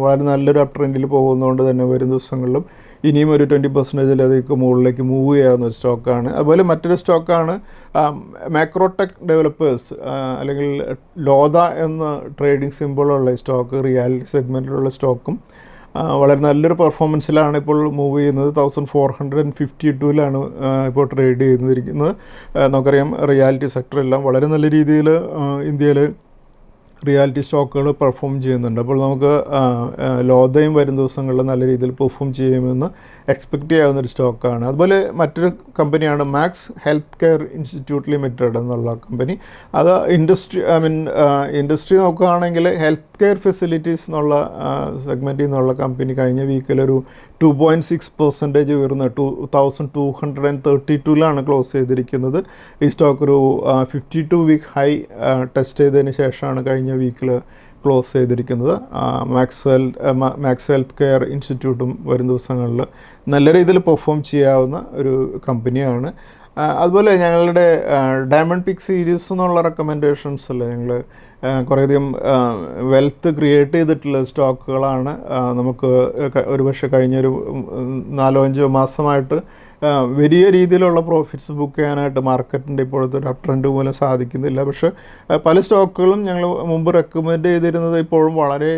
Speaker 1: വളരെ നല്ലൊരു അപ് ട്രെൻഡിൽ പോകുന്നതുകൊണ്ട് തന്നെ വരും ദിവസങ്ങളിലും ഇനിയും ഒരു 20% മുകളിലേക്ക് മൂവ് ചെയ്യാവുന്ന ഒരു സ്റ്റോക്കാണ്. അതുപോലെ മറ്റൊരു സ്റ്റോക്കാണ് മാക്രോടെക് ഡെവലപ്പേഴ്സ്, അല്ലെങ്കിൽ ലോധ എന്ന ട്രേഡിംഗ് സിമ്പിളുള്ള സ്റ്റോക്ക്. റിയാലിറ്റി സെഗ്മെൻറ്റിലുള്ള സ്റ്റോക്കും വളരെ നല്ലൊരു പെർഫോമൻസിലാണ് ഇപ്പോൾ മൂവ് ചെയ്യുന്നത്. 1452 ഇപ്പോൾ ട്രേഡ് ചെയ്തിരിക്കുന്നത്. നമുക്കറിയാം റിയാലിറ്റി സെക്ടറെല്ലാം വളരെ നല്ല രീതിയിൽ ഇന്ത്യയിൽ റിയാലിറ്റി സ്റ്റോക്കുകൾ പെർഫോം ചെയ്യുന്നുണ്ട്. അപ്പോൾ നമുക്ക് ലോധയും വരും ദിവസങ്ങളിൽ നല്ല രീതിയിൽ പെർഫോം ചെയ്യുമെന്ന് എക്സ്പെക്റ്റ് ചെയ്യാവുന്നൊരു സ്റ്റോക്കാണ്. അതുപോലെ മറ്റൊരു കമ്പനിയാണ് max health care institute limited എന്നുള്ള കമ്പനി. അത് ഇൻഡസ്ട്രി നോക്കുകയാണെങ്കിൽ ഹെൽത്ത് കെയർ ഫെസിലിറ്റീസ് എന്നുള്ള സെഗ്മെൻറ്റിൽ നിന്നുള്ള കമ്പനി കഴിഞ്ഞ വീക്കിലൊരു 2.6% ഉയർന്ന് 2232 ക്ലോസ് ചെയ്തിരിക്കുന്നത്. ഈ സ്റ്റോക്ക് ഒരു 52-week ഹൈ ടെസ്റ്റ് ചെയ്തതിന് ശേഷമാണ് കഴിഞ്ഞ വീക്കിൽ ക്ലോസ് ചെയ്തിരിക്കുന്നത്. മാക്സ് ഹെൽത്ത് കെയർ ഇൻസ്റ്റിറ്റ്യൂട്ടും വരും ദിവസങ്ങളിൽ നല്ല രീതിയിൽ പെർഫോം ചെയ്യാവുന്ന ഒരു കമ്പനിയാണ്. അതുപോലെ ഞങ്ങളുടെ ഡയമണ്ട് പിക്ക് സീരീസ് എന്നുള്ള റെക്കമെൻഡേഷൻസ് അല്ലേ, ഞങ്ങൾ കുറേയധികം വെൽത്ത് ക്രിയേറ്റ് ചെയ്തിട്ടുള്ള സ്റ്റോക്കുകളാണ്. നമുക്ക് ഒരുപക്ഷെ കഴിഞ്ഞൊരു 4-5 മാസമായിട്ട് വലിയ രീതിയിലുള്ള പ്രോഫിറ്റ്സ് ബുക്ക് ചെയ്യാനായിട്ട് മാർക്കറ്റിൻ്റെ ഇപ്പോഴത്തെ ഒരു അപ് ട്രെൻഡ് മൂലം സാധിക്കുന്നില്ല. പക്ഷേ പല സ്റ്റോക്കുകളും ഞങ്ങൾ മുമ്പ് റെക്കമെൻഡ് ചെയ്തിരുന്നത് ഇപ്പോഴും വളരെ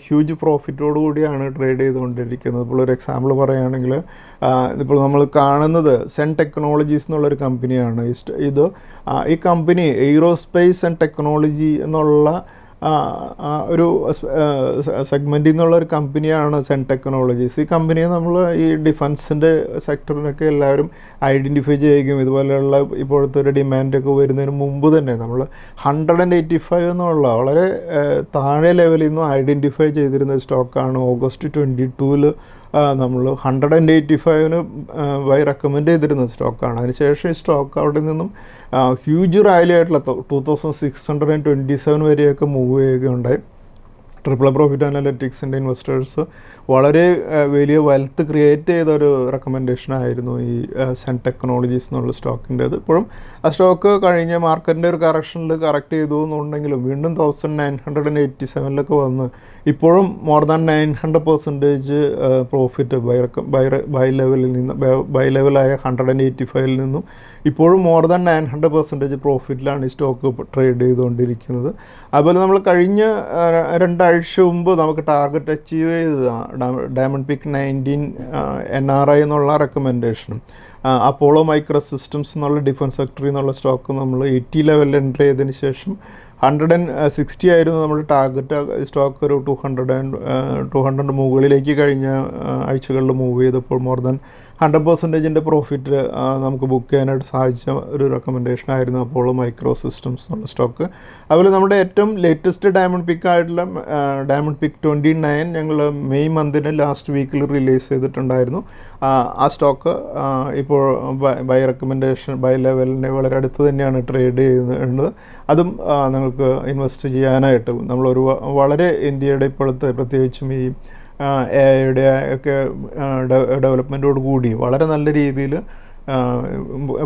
Speaker 1: ഹ്യൂജ് പ്രോഫിറ്റോടു കൂടിയാണ് ട്രേഡ് ചെയ്തുകൊണ്ടിരിക്കുന്നത്. ഇപ്പോൾ ഒരു എക്സാമ്പിൾ പറയുകയാണെങ്കിൽ ഇപ്പോൾ നമ്മൾ കാണുന്നത് സെൻ ടെക്നോളജീസ് എന്നുള്ളൊരു കമ്പനിയാണ്. ഈ കമ്പനി എയ്റോസ്പേസ് ആൻഡ് ടെക്നോളജി എന്നുള്ള ഒരു സെഗ്മെൻറ്റിൽ നിന്നുള്ളൊരു കമ്പനിയാണ് സെൻ ടെക്നോളജീസ്. ഈ കമ്പനിയെ നമ്മൾ ഈ ഡിഫൻസിൻ്റെ സെക്ടറിനൊക്കെ എല്ലാവരും ഐഡൻറ്റിഫൈ ചെയ്യുകയും ഇതുപോലെയുള്ള ഇപ്പോഴത്തെ ഒരു ഡിമാൻഡൊക്കെ വരുന്നതിന് മുമ്പ് തന്നെ നമ്മൾ 185 എന്നുള്ള വളരെ താഴെ ലെവലിൽ നിന്നും ഐഡൻറ്റിഫൈ ചെയ്തിരുന്ന സ്റ്റോക്കാണ്. August 22 നമ്മൾ 185 ബൈ റെക്കമെൻഡ് ചെയ്തിരുന്ന സ്റ്റോക്കാണ്. അതിനുശേഷം ഈ സ്റ്റോക്ക് അവിടെ നിന്നും ഹ്യൂജ് റാലി ആയിട്ടുള്ള 2627 വരെയൊക്കെ മൂവ് ചെയ്യുകയുണ്ടായി. ട്രിപ്പിൾ പ്രോഫിറ്റ് അനലിറ്റിക്സിൻ്റെ ഇൻവെസ്റ്റേഴ്സ് വളരെ വലിയ വെൽത്ത് ക്രിയേറ്റ് ചെയ്ത ഒരു റെക്കമെൻഡേഷനായിരുന്നു ഈ സെൻ ടെക്നോളജീസ് എന്നുള്ള സ്റ്റോക്കിൻ്റേത്. ഇപ്പോഴും ആ സ്റ്റോക്ക് കഴിഞ്ഞ മാർക്കറ്റിൻ്റെ ഒരു കറക്ഷനിൽ കറക്റ്റ് ചെയ്തു എന്നുണ്ടെങ്കിലും വീണ്ടും 1987 വന്ന് ഇപ്പോഴും മോർ ദാൻ 900% പ്രോഫിറ്റ് ബൈ ലെവലായ 185 നിന്നും ഇപ്പോഴും മോർ ദാൻ 900% പ്രോഫിറ്റിലാണ് ഈ സ്റ്റോക്ക് ട്രേഡ് ചെയ്തുകൊണ്ടിരിക്കുന്നത്. അതുപോലെ നമ്മൾ കഴിഞ്ഞ 2 ആഴ്ച മുമ്പ് നമുക്ക് ടാർഗറ്റ് അച്ചീവ് ചെയ്തതാണ് ഡയമണ്ട് പിക്ക് 19 NRI എന്നുള്ള റെക്കമെൻഡേഷനും. അപ്പോളോ മൈക്രോ സിസ്റ്റംസ് എന്നുള്ള ഡിഫൻസ് സെക്ടറിൽ നിന്നുള്ള സ്റ്റോക്ക് നമ്മൾ 80 ലെവലിൽ എൻ്റർ ചെയ്തതിന് ശേഷം 160 ആയിരുന്നു നമ്മുടെ ടാർഗറ്റ്. സ്റ്റോക്ക് ഒരു 200 മുകളിലേക്ക് കഴിഞ്ഞ ആഴ്ചകളിൽ മൂവ് ചെയ്തപ്പോൾ മോർ ദാൻ 100% പ്രോഫിറ്റ് നമുക്ക് ബുക്ക് ചെയ്യാനായിട്ട് സാധിച്ച ഒരു റെക്കമെൻഡേഷൻ ആയിരുന്നു അപ്പോളോ മൈക്രോ സിസ്റ്റംസ് എന്നുള്ള സ്റ്റോക്ക്. അതുപോലെ നമ്മുടെ ഏറ്റവും ലേറ്റസ്റ്റ് ഡയമണ്ട് പിക്ക് ആയിട്ടുള്ള ഡയമണ്ട് പിക്ക് 29 ഞങ്ങൾ മെയ് മന്തിന് ലാസ്റ്റ് വീക്കിൽ റിലീസ് ചെയ്തിട്ടുണ്ടായിരുന്നു. ആ സ്റ്റോക്ക് ഇപ്പോൾ ബൈ റെക്കമെൻഡേഷൻ ബൈ ലെവലിന് വളരെ അടുത്ത് തന്നെയാണ് ട്രേഡ് ചെയ്യുന്നത്. അതും നിങ്ങൾക്ക് ഇൻവെസ്റ്റ് ചെയ്യാനായിട്ട് നമ്മളൊരു വളരെ ഇന്ത്യയുടെ ഇപ്പോഴത്തെ പ്രത്യേകിച്ചും ഈ എഐയുടെ ഒക്കെ ഡെവലപ്മെൻറ്റോട് കൂടി വളരെ നല്ല രീതിയിൽ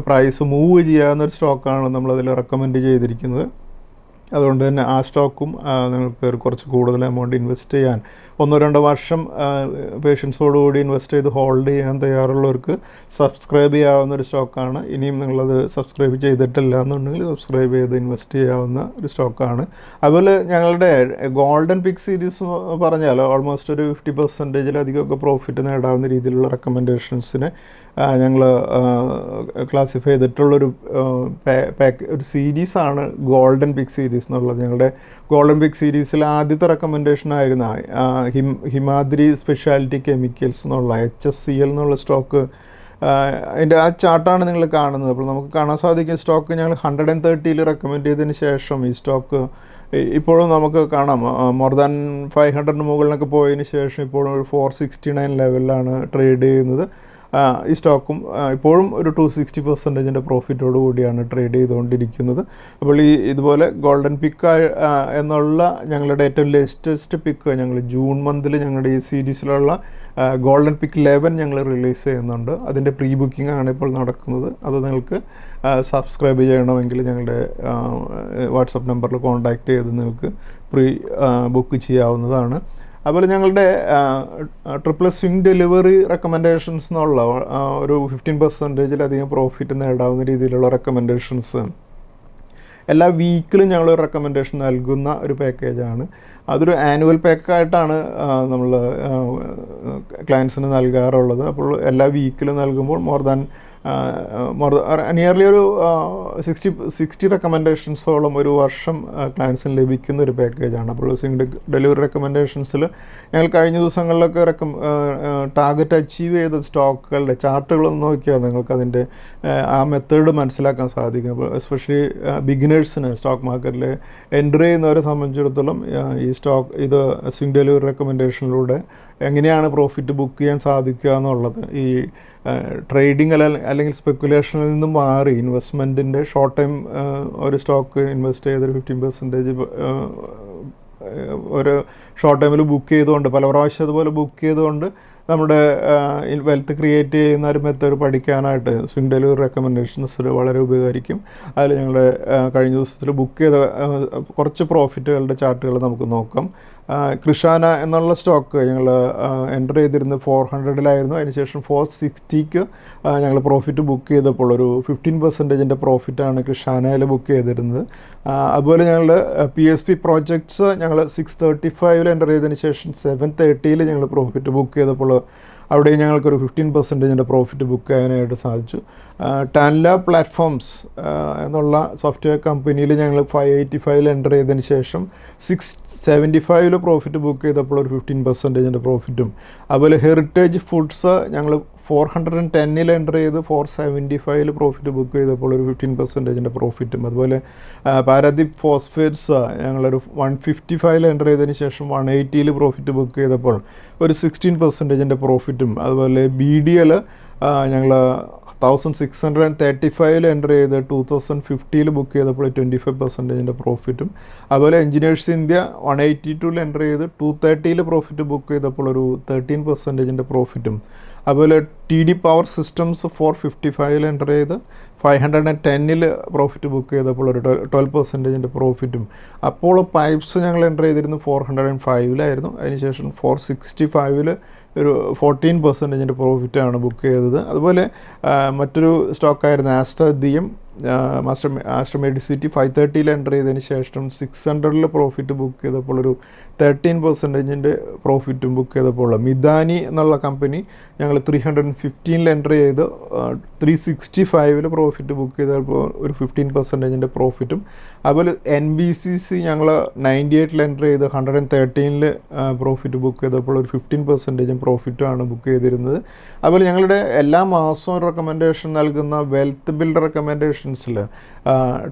Speaker 1: പ്രൈസ് മൂവ് ചെയ്യാവുന്ന ഒരു സ്റ്റോക്കാണ് നമ്മളതിൽ റെക്കമെൻഡ് ചെയ്തിരിക്കുന്നത്. അതുകൊണ്ട് തന്നെ ആ സ്റ്റോക്കും നിങ്ങൾക്ക് കുറച്ച് കൂടുതൽ എമൗണ്ട് ഇൻവെസ്റ്റ് ചെയ്യാൻ 1-2 വർഷം പേഷ്യൻസോടുകൂടി ഇൻവെസ്റ്റ് ചെയ്ത് ഹോൾഡ് ചെയ്യാൻ തയ്യാറുള്ളവർക്ക് സബ്സ്ക്രൈബ് ചെയ്യാവുന്ന ഒരു സ്റ്റോക്കാണ്. ഇനിയും നിങ്ങളത് സബ്സ്ക്രൈബ് ചെയ്തിട്ടില്ല എന്നുണ്ടെങ്കിൽ സബ്സ്ക്രൈബ് ചെയ്ത് ഇൻവെസ്റ്റ് ചെയ്യാവുന്ന ഒരു സ്റ്റോക്കാണ്. അതുപോലെ ഞങ്ങളുടെ ഗോൾഡൻ പിക്ക് സീരീസ് പറഞ്ഞാൽ ഓൾമോസ്റ്റ് ഒരു 50%-ലധികമൊക്കെ പ്രോഫിറ്റ് നേടാവുന്ന രീതിയിലുള്ള റെക്കമെൻഡേഷൻസിനെ ഞങ്ങൾ ക്ലാസിഫൈ ചെയ്തിട്ടുള്ളൊരു ഒരു സീരീസാണ് ഗോൾഡൻ പിക്ക് സീരീസ് എന്നുള്ളത്. ഞങ്ങളുടെ ഗോൾഡൻ പിക്ക് സീരീസിൽ ആദ്യത്തെ റെക്കമെൻഡേഷൻ ആയിരുന്ന ഹിമാദ്രി സ്പെഷ്യാലിറ്റി കെമിക്കൽസ് എന്നുള്ള HSCL എന്നുള്ള സ്റ്റോക്ക്. അതിൻ്റെ ആ ചാർട്ടാണ് നിങ്ങൾ കാണുന്നത്. അപ്പോൾ നമുക്ക് കാണാൻ സാധിക്കും സ്റ്റോക്ക് ഞങ്ങൾ 130-ൽ റെക്കമെൻഡ് ചെയ്തതിന് ശേഷം ഈ സ്റ്റോക്ക് ഇപ്പോഴും നമുക്ക് കാണാം മോർ ദാൻ 500 മുകളിലൊക്കെ പോയതിന് ശേഷം ഇപ്പോഴും ഒരു 469 ലെവലിലാണ് ട്രേഡ് ചെയ്യുന്നത്. ഈ സ്റ്റോക്കും ഇപ്പോഴും ഒരു 260% പ്രോഫിറ്റോട് കൂടിയാണ് ട്രേഡ് ചെയ്തുകൊണ്ടിരിക്കുന്നത്. അപ്പോൾ ഇതുപോലെ ഗോൾഡൻ പിക്ക് എന്നുള്ള ഞങ്ങളുടെ ഏറ്റവും ലേറ്റസ്റ്റ് പിക്ക് ഞങ്ങൾ ജൂൺ മന്തിൽ ഞങ്ങളുടെ ഈ സീരീസിലുള്ള ഗോൾഡൻ പിക്ക് 11 ഞങ്ങൾ റിലീസ് ചെയ്യുന്നുണ്ട്. അതിൻ്റെ പ്രീ ബുക്കിംഗ് ആണ് ഇപ്പോൾ നടക്കുന്നത്. അത് നിങ്ങൾക്ക് സബ്സ്ക്രൈബ് ചെയ്യണമെങ്കിൽ ഞങ്ങളുടെ വാട്സപ്പ് നമ്പറിൽ കോൺടാക്റ്റ് ചെയ്ത് നിങ്ങൾക്ക് പ്രീ ബുക്ക് ചെയ്യാവുന്നതാണ്. അതുപോലെ ഞങ്ങളുടെ ട്രിപ്പിൾ സ്വിംഗ് ഡെലിവറി റെക്കമെൻഡേഷൻസ് എന്നുള്ള ഒരു 15%-ലധികം പ്രോഫിറ്റ് നേടാവുന്ന രീതിയിലുള്ള റെക്കമെൻഡേഷൻസ് എല്ലാ വീക്കിലും ഞങ്ങൾ റെക്കമെൻഡേഷൻ നൽകുന്ന ഒരു പാക്കേജാണ്. അതൊരു ആനുവൽ പാക്കായിട്ടാണ് നമ്മൾ ക്ലയൻസിന് നൽകാറുള്ളത്. അപ്പോൾ എല്ലാ വീക്കിലും നൽകുമ്പോൾ നിയർലി ഒരു 60 റെക്കമെൻഡേഷൻസോളം ഒരു വർഷം ക്ലയൻസിന് ലഭിക്കുന്ന ഒരു പാക്കേജാണ്. അപ്പോൾ സ്വിംഗ് ഡെലിവറി റെക്കമെൻഡേഷൻസിൽ ഞങ്ങൾ കഴിഞ്ഞ ദിവസങ്ങളിലൊക്കെ ടാർഗറ്റ് അച്ചീവ് ചെയ്ത സ്റ്റോക്കുകളുടെ ചാർട്ടുകളൊന്നും നോക്കിയാൽ നിങ്ങൾക്ക് അതിൻ്റെ ആ മെത്തേഡ് മനസ്സിലാക്കാൻ സാധിക്കും. അപ്പോൾ എസ്പെഷ്യലി ബിഗിനേഴ്സിന് സ്റ്റോക്ക് മാർക്കറ്റിൽ എൻട്രി ചെയ്യുന്നവരെ സംബന്ധിച്ചിടത്തോളം ഇത് സ്വിംഗ് ഡെലിവറി റെക്കമെൻഡേഷനിലൂടെ എങ്ങനെയാണ് പ്രോഫിറ്റ് ബുക്ക് ചെയ്യാൻ സാധിക്കുക എന്നുള്ളത്, ഈ ട്രേഡിംഗ് അല്ലെങ്കിൽ സ്പെക്കുലേഷനിൽ നിന്നും മാറി ഇൻവെസ്റ്റ്മെൻറ്റിൻ്റെ ഷോർട്ട് ടൈം ഒരു സ്റ്റോക്ക് ഇൻവെസ്റ്റ് ചെയ്തൊരു 15% ഒരു ഷോർട്ട് ടൈമിൽ ബുക്ക് ചെയ്തുകൊണ്ട് പല പ്രാവശ്യം അതുപോലെ ബുക്ക് ചെയ്തുകൊണ്ട് നമ്മുടെ വെൽത്ത് ക്രിയേറ്റ് ചെയ്യുന്ന ഒരു മെത്തേഡ് പഠിക്കാനായിട്ട് സ്വിംഗ് ഡെലിവറി റെക്കമെൻഡേഷൻസ് വളരെ ഉപകരിക്കും. അതിൽ ഞങ്ങളുടെ കഴിഞ്ഞ ദിവസത്തിൽ ബുക്ക് ചെയ്ത കുറച്ച് പ്രോഫിറ്റുകളുടെ ചാർട്ടുകൾ നമുക്ക് നോക്കാം. കൃഷാന എന്നുള്ള സ്റ്റോക്ക് ഞങ്ങൾ എൻ്റർ ചെയ്തിരുന്നത് 400-ലായിരുന്നു. അതിനുശേഷം 460-ക്ക് ഞങ്ങൾ പ്രോഫിറ്റ് ബുക്ക് ചെയ്തപ്പോൾ ഒരു 15% പ്രോഫിറ്റാണ് കൃഷാനയിൽ ബുക്ക് ചെയ്തിരുന്നത്. അതുപോലെ ഞങ്ങളുടെ PSP പ്രോജക്ട്സ് ഞങ്ങൾ 635-ൽ എൻ്റർ ചെയ്തതിന് ശേഷം 730-ൽ ഞങ്ങൾ പ്രോഫിറ്റ് ബുക്ക് ചെയ്തപ്പോൾ അവിടെ ഞങ്ങൾക്കൊരു 15% പ്രോഫിറ്റ് ബുക്ക് ചെയ്യാനായിട്ട് സാധിച്ചു. ടാൻല പ്ലാറ്റ്ഫോംസ് എന്നുള്ള സോഫ്റ്റ്വെയർ കമ്പനിയിൽ ഞങ്ങൾ 585-ൽ എൻ്റർ ചെയ്തതിന് ശേഷം 675-ൽ പ്രോഫിറ്റ് ബുക്ക് ചെയ്തപ്പോൾ ഒരു 15% പ്രോഫിറ്റും. അതുപോലെ ഹെറിറ്റേജ് ഫുഡ്സ് ഞങ്ങൾ 410-ൽ എൻ്റർ ചെയ്ത് 475-ൽ പ്രോഫിറ്റ് ബുക്ക് ചെയ്തപ്പോൾ ഒരു 15% പ്രോഫിറ്റും. അതുപോലെ പാരാദീപ് ഫോസ്ഫേറ്റ്സ് ഞങ്ങളൊരു 155-ൽ എൻ്റർ ചെയ്തതിന് ശേഷം 180-ൽ പ്രോഫിറ്റ് ബുക്ക് ചെയ്തപ്പോൾ ഒരു 16% പ്രോഫിറ്റും. അതുപോലെ BDL ഞങ്ങൾ 1635-ൽ എൻ്റർ ചെയ്ത് 2050-ൽ ബുക്ക് ചെയ്തപ്പോൾ 25% പ്രോഫിറ്റും. അതുപോലെ എഞ്ചിനീയേഴ്സ് ഇന്ത്യ 182-ൽ എൻ്റർ ചെയ്ത് 230-ൽ പ്രോഫിറ്റ് ബുക്ക് ചെയ്തപ്പോൾ ഒരു 13% പ്രോഫിറ്റും. അതുപോലെ TD പവർ സിസ്റ്റംസ് 455-ൽ എൻ്റർ ചെയ്ത് 510-ൽ പ്രോഫിറ്റ് ബുക്ക് ചെയ്തപ്പോൾ ഒരു 12% പ്രോഫിറ്റും. അപ്പോളോ പൈപ്സ് ഞങ്ങൾ എൻ്റർ ചെയ്തിരുന്നത് 405-ലായിരുന്നു. അതിനുശേഷം 465-ൽ ഒരു 14% പ്രോഫിറ്റാണ് ബുക്ക് ചെയ്തത്. അതുപോലെ മറ്റൊരു സ്റ്റോക്കായിരുന്നു ആസ്ട്രദിയം ആസ്ട്ര മെഡിസിറ്റി 530-ൽ എൻ്റർ ചെയ്തതിന് ശേഷം 600-ൽ പ്രോഫിറ്റ് ബുക്ക് ചെയ്തപ്പോൾ ഒരു 13% പ്രോഫിറ്റും ബുക്ക് ചെയ്തപ്പോൾ മിതാനി എന്നുള്ള കമ്പനി ഞങ്ങൾ 315-ൽ എൻ്റർ ചെയ്ത് 365-ൽ പ്രോഫിറ്റ് ബുക്ക് ചെയ്തപ്പോൾ ഒരു 15% പ്രോഫിറ്റും. അതുപോലെ NBCC ഞങ്ങൾ 98-ൽ എൻ്റർ ചെയ്ത് 113-ൽ പ്രോഫിറ്റ് ബുക്ക് ചെയ്തപ്പോൾ ഒരു 15% പ്രോഫിറ്റുമാണ് ബുക്ക് ചെയ്തിരുന്നത്. അതുപോലെ ഞങ്ങളുടെ എല്ലാ മാസവും റെക്കമെൻഡേഷൻ നൽകുന്ന വെൽത്ത് ബിൽഡർ റെക്കമെൻഡേഷൻസിൽ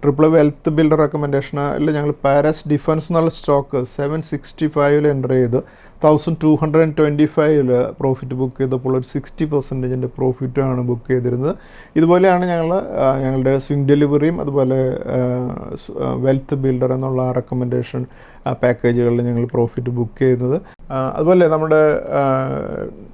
Speaker 1: ട്രിപ്പിൾ വെൽത്ത് ബിൽഡർ റെക്കമെൻഡേഷനിൽ ഞങ്ങൾ പാരസ് ഡിഫൻസ് എന്നുള്ള സ്റ്റോക്ക് 765-ൽ എൻ്റർ ചെയ്ത് 1225-ൽ പ്രോഫിറ്റ് ബുക്ക് ചെയ്തപ്പോൾ ഒരു 60% പ്രോഫിറ്റുമാണ് ബുക്ക് ചെയ്തിരുന്നത്. ഇതുപോലെയാണ് ഞങ്ങളുടെ സ്വിംഗ് ഡെലിവറിയും അതുപോലെ വെൽത്ത് ബിൽഡർ എന്നുള്ള റെക്കമെൻഡേഷൻ പാക്കേജുകളിൽ ഞങ്ങൾ പ്രോഫിറ്റ് ബുക്ക് ചെയ്യുന്നത്. അതുപോലെ നമ്മുടെ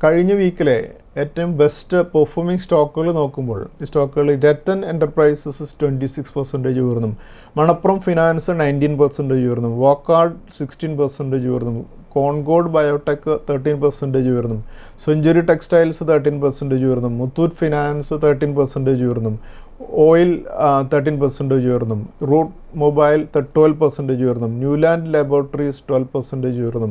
Speaker 1: കഴിഞ്ഞ വീക്കിലെ ഏറ്റവും ബെസ്റ്റ് പെർഫോമിംഗ് സ്റ്റോക്കുകൾ നോക്കുമ്പോൾ ഈ സ്റ്റോക്കുകൾ രത്തൻ എൻ്റർപ്രൈസസ് 26% ഉയർന്നു, മണപ്പുറം ഫിനാൻസ് 19% ഉയർന്നു, വോക്കാർഡ് 16% ഉയർന്നു, കോൺകോഡ് ബയോടെക് 13% ഉയർന്നു, സെഞ്ചുറി ടെക്സ്റ്റൈൽസ് 13% ഉയർന്നു, മുത്തൂറ്റ് ഫിനാൻസ് 13% ഉയർന്നു, ഓയിൽ 13% ഉയർന്നു, റൂട്ട് മൊബൈൽ 12% ഉയർന്നു, ന്യൂലാൻഡ് ലബോറട്ടറീസ് 12% ഉയർന്നു,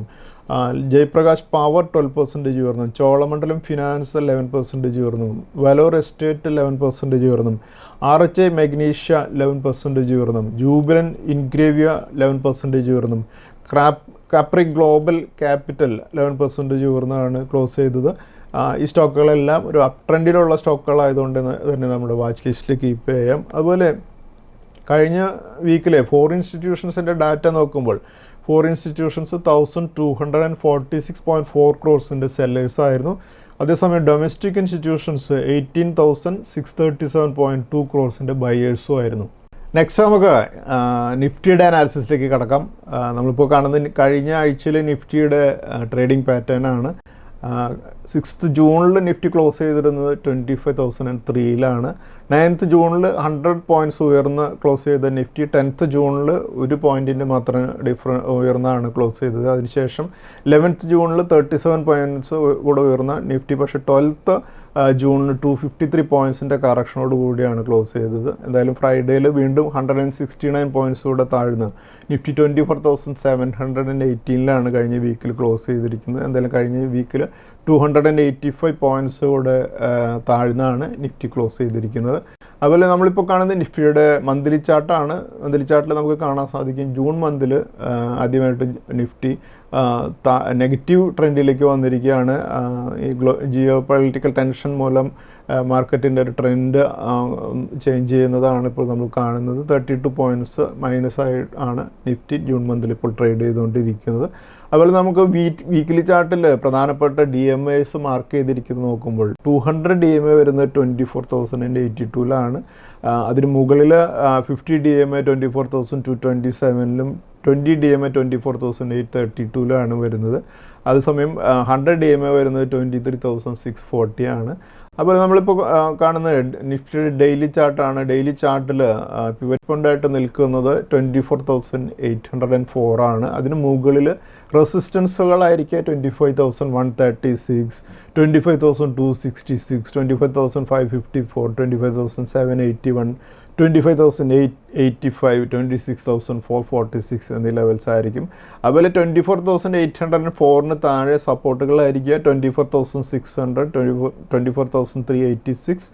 Speaker 1: ജയപ്രകാശ് പവർ 12% ഉയർന്നു, ചോളമണ്ഡലം ഫിനാൻസ് 11% ഉയർന്നു, വലോർ എസ്റ്റേറ്റ് 11% ഉയർന്നു, RHI മഗ്നീഷ്യ 11% ഉയർന്നു, ജൂബിലൻ ഇൻഗ്രേവിയ 11% ഉയർന്നു, കാപ്രി ഗ്ലോബൽ ക്യാപിറ്റൽ 11% ഉയർന്നാണ് ക്ലോസ് ചെയ്തത്. ഈ സ്റ്റോക്കുകളെല്ലാം ഒരു അപ് ട്രെൻഡിലുള്ള സ്റ്റോക്കുകളായതുകൊണ്ട് തന്നെ നമ്മുടെ വാച്ച് ലിസ്റ്റിൽ കീപ്പ് ചെയ്യാം. അതുപോലെ കഴിഞ്ഞ വീക്കിലെ ഫോറിൻ ഇൻസ്റ്റിറ്റ്യൂഷൻസിൻ്റെ ഡാറ്റ നോക്കുമ്പോൾ ഫോറിൻ ഇൻസ്റ്റിറ്റ്യൂഷൻസ് 1246.4 ക്രോർസിൻ്റെ സെല്ലേഴ്സായിരുന്നു. അതേസമയം ഡൊമസ്റ്റിക് ഇൻസ്റ്റിറ്റ്യൂഷൻസ് 18,637.2 ക്രോർസിൻ്റെ ബയേഴ്സും ആയിരുന്നു. നെക്സ്റ്റ് നമുക്ക് നിഫ്റ്റിയുടെ അനാലിസിസിലേക്ക് കടക്കാം. നമ്മളിപ്പോൾ കാണുന്നത് കഴിഞ്ഞ ആഴ്ചയിൽ നിഫ്റ്റിയുടെ ട്രേഡിംഗ് പാറ്റേൺ ആണ്. 6th ജൂണിൽ നിഫ്റ്റി ക്ലോസ് ചെയ്തിരുന്നത് 25,003-ലാണ്. 9th ജൂണിൽ 100 പോയിൻറ്റ്സ് ഉയർന്ന് ക്ലോസ് ചെയ്ത നിഫ്റ്റി 10th ജൂണിൽ 1 പോയിൻറ്റിൻ്റെ മാത്രം ഉയർന്നാണ് ക്ലോസ് ചെയ്തത്. അതിനുശേഷം 11th ജൂണിൽ 37 പോയിൻറ്റ്സ് കൂടെ ഉയർന്ന നിഫ്റ്റി പക്ഷേ 12th ജൂണിൽ 253 പോയിൻറ്റ്സിൻ്റെ കറക്ഷനോട് കൂടിയാണ് ക്ലോസ് ചെയ്തത്. എന്തായാലും ഫ്രൈഡേയിൽ വീണ്ടും 169 പോയിൻറ്റ്സ് കൂടെ താഴ്ന്ന് നിഫ്റ്റി 24,718-ലാണ് കഴിഞ്ഞ വീക്കിൽ ക്ലോസ് ചെയ്തിരിക്കുന്നത്. എന്തായാലും കഴിഞ്ഞ വീക്കിൽ 285 പോയിൻറ്റ്സ് കൂടെ താഴ്ന്നാണ് നിഫ്റ്റി ക്ലോസ് ചെയ്തിരിക്കുന്നത്. അതുപോലെ നമ്മളിപ്പോൾ കാണുന്നത് നിഫ്റ്റിയുടെ മന്ത്ലി ചാർട്ടാണ്. മന്ത്ലി ചാർട്ടിൽ നമുക്ക് കാണാൻ സാധിക്കും ജൂൺ മന്തിൽ ആദ്യമായിട്ട് നിഫ്റ്റി നെഗറ്റീവ് ട്രെൻഡിലേക്ക് വന്നിരിക്കുകയാണ്. ഈ ജിയോ പൊളിറ്റിക്കൽ ടെൻഷൻ മൂലം മാർക്കറ്റിൻ്റെ ഒരു ട്രെൻഡ് ചേഞ്ച് ചെയ്യുന്നതാണ് ഇപ്പോൾ നമ്മൾ കാണുന്നത്. 32 പോയിൻറ്റ്സ് മൈനസ് ആണ് നിഫ്റ്റി ജൂൺ മന്തിൽ ഇപ്പോൾ ട്രേഡ് ചെയ്തുകൊണ്ടിരിക്കുന്നത്. അതുപോലെ നമുക്ക് വീക്കിലി ചാർട്ടിൽ പ്രധാനപ്പെട്ട DMAs മാർക്ക് ചെയ്തിരിക്കുന്നത് നോക്കുമ്പോൾ 200 DMA വരുന്നത് 24,082-ലാണ്. അതിന് മുകളിൽ 50 DMA 24,227-ലും 20 DMA 24,832-ലാണ് വരുന്നത്. അതേസമയം 100 DMA വരുന്നത് 23,640-ആണ്. അപ്പോൾ നമ്മളിപ്പോൾ കാണുന്ന നിഫ്റ്റിയുടെ ഡെയിലി ചാർട്ടാണ്. ഡെയിലി ചാർട്ടിൽ പിവറ്റ് പോയിൻ്റായിട്ട് നിൽക്കുന്നത് 24,804-ആണ്. അതിന് മുകളിൽ റെസിസ്റ്റൻസുകളായിരിക്കുക 25,136, 25,266, 25,554, 25,781, 25,885, 26,446 എന്നീ ലെവൽസ് ആയിരിക്കും. അതുപോലെ 24,804-ന് താഴെ സപ്പോർട്ടുകളായിരിക്കുക 24,600, 24,386,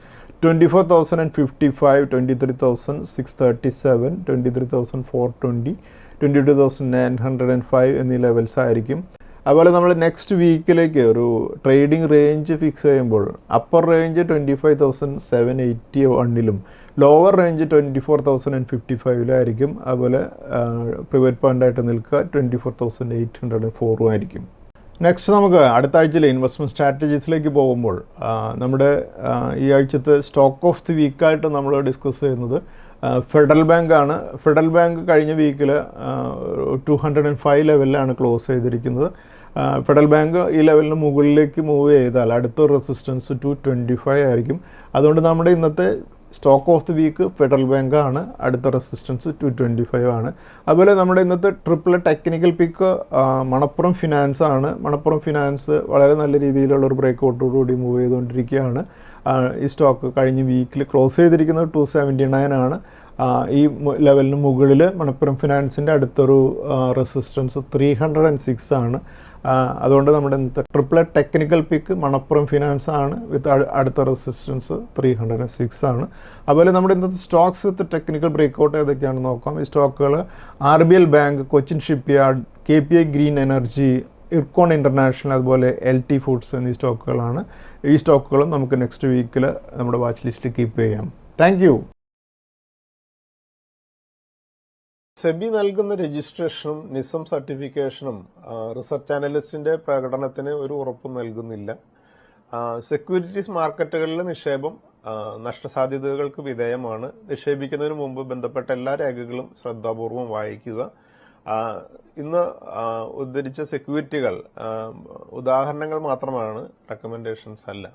Speaker 1: 24,055, 23,637, 23,420, 22,905 എന്നീ ലെവൽസ് ആയിരിക്കും. അതുപോലെ നമ്മൾ നെക്സ്റ്റ് വീക്കിലേക്ക് ഒരു ട്രേഡിംഗ് റേഞ്ച് ഫിക്സ് ചെയ്യുമ്പോൾ അപ്പർ റേഞ്ച് 25,781-ലും ലോവർ റേഞ്ച് 24,055-ലായിരിക്കും. അതുപോലെ പ്രിവറ്റ് പോയിൻ്റായിട്ട് നിൽക്കുക 24,804 ആയിരിക്കും. നെക്സ്റ്റ് നമുക്ക് അടുത്ത ആഴ്ചയിലെ ഇൻവെസ്റ്റ്മെൻറ്റ് സ്ട്രാറ്റജീസിലേക്ക് പോകുമ്പോൾ നമ്മുടെ ഈ ആഴ്ചത്തെ സ്റ്റോക്ക് ഓഫ് ദി വീക്കായിട്ട് നമ്മൾ ഡിസ്കസ് ചെയ്യുന്നത് ഫെഡറൽ ബാങ്ക് ആണ്. ഫെഡറൽ ബാങ്ക് കഴിഞ്ഞ വീക്കിൽ 205 ലെവലിലാണ് ക്ലോസ് ചെയ്തിരിക്കുന്നത്. ഫെഡറൽ ബാങ്ക് ഈ ലെവലിന് മുകളിലേക്ക് മൂവ് ചെയ്താൽ അടുത്ത റെസിസ്റ്റൻസ് 225 ആയിരിക്കും. അതുകൊണ്ട് നമ്മുടെ ഇന്നത്തെ stock of the week federal bank ആണ്. അടുത്ത റെസിസ്റ്റൻസ് 225 ആണ്. അതുപോലെ നമ്മുടെ ഇന്നത്തെ triple technical pick Manappuram finance ആണ്. മണപ്പുറം ഫിനാൻസ് വളരെ നല്ല രീതിയിലുള്ള ഒരു ബ്രേക്കൗട്ടോടുകൂടി മൂവ് ചെയ്തുകൊണ്ടിരിക്കുകയാണ്. ഈ സ്റ്റോക്ക് കഴിഞ്ഞ വീക്കിൽ ക്ലോസ് ചെയ്തിരിക്കുന്നത് 279 ആണ്. ഈ ലെവലിന് മുകളിൽ മണപ്പുറം ഫിനാൻസിൻ്റെ അടുത്തൊരു റെസിസ്റ്റൻസ് 306 ആണ്. അതുകൊണ്ട് നമ്മുടെ ഇന്നത്തെ triple technical pick Manappuram finance ആണ് വിത്ത് അടുത്ത റെസിസ്റ്റൻസ് 306 ആണ്. അതുപോലെ നമ്മുടെ ഇന്നത്തെ സ്റ്റോക്സ് വിത്ത് ടെക്നിക്കൽ ബ്രേക്കൗട്ട് ഏതൊക്കെയാണെന്ന് നോക്കാം. ഈ സ്റ്റോക്കുകൾ RBL bank, Cochin shipyard, KPI green energy, IRCON international, അതുപോലെ LT ഫുഡ്സ് എന്നീ സ്റ്റോക്കുകളാണ്. ഈ സ്റ്റോക്കുകളും നമുക്ക് നെക്സ്റ്റ് വീക്കിൽ നമ്മുടെ വാച്ച് ലിസ്റ്റിൽ കീപ്പ് ചെയ്യാം. Thank you. സെബി നൽകുന്ന രജിസ്ട്രേഷനും നിസം സർട്ടിഫിക്കേഷനും റിസർച്ച് അനലിസ്റ്റിൻ്റെ പ്രകടനത്തിന് ഒരു ഉറപ്പും നൽകുന്നില്ല. സെക്യൂരിറ്റീസ് മാർക്കറ്റുകളിലെ നിക്ഷേപം നഷ്ടസാധ്യതകൾക്ക് വിധേയമാണ്. നിക്ഷേപിക്കുന്നതിന് മുമ്പ് ബന്ധപ്പെട്ട എല്ലാ രേഖകളും ശ്രദ്ധാപൂർവം വായിക്കുക. ഇന്ന് ഉദ്ധരിച്ച സെക്യൂരിറ്റികൾ ഉദാഹരണങ്ങൾ മാത്രമാണ്, റെക്കമെൻഡേഷൻസ് അല്ല.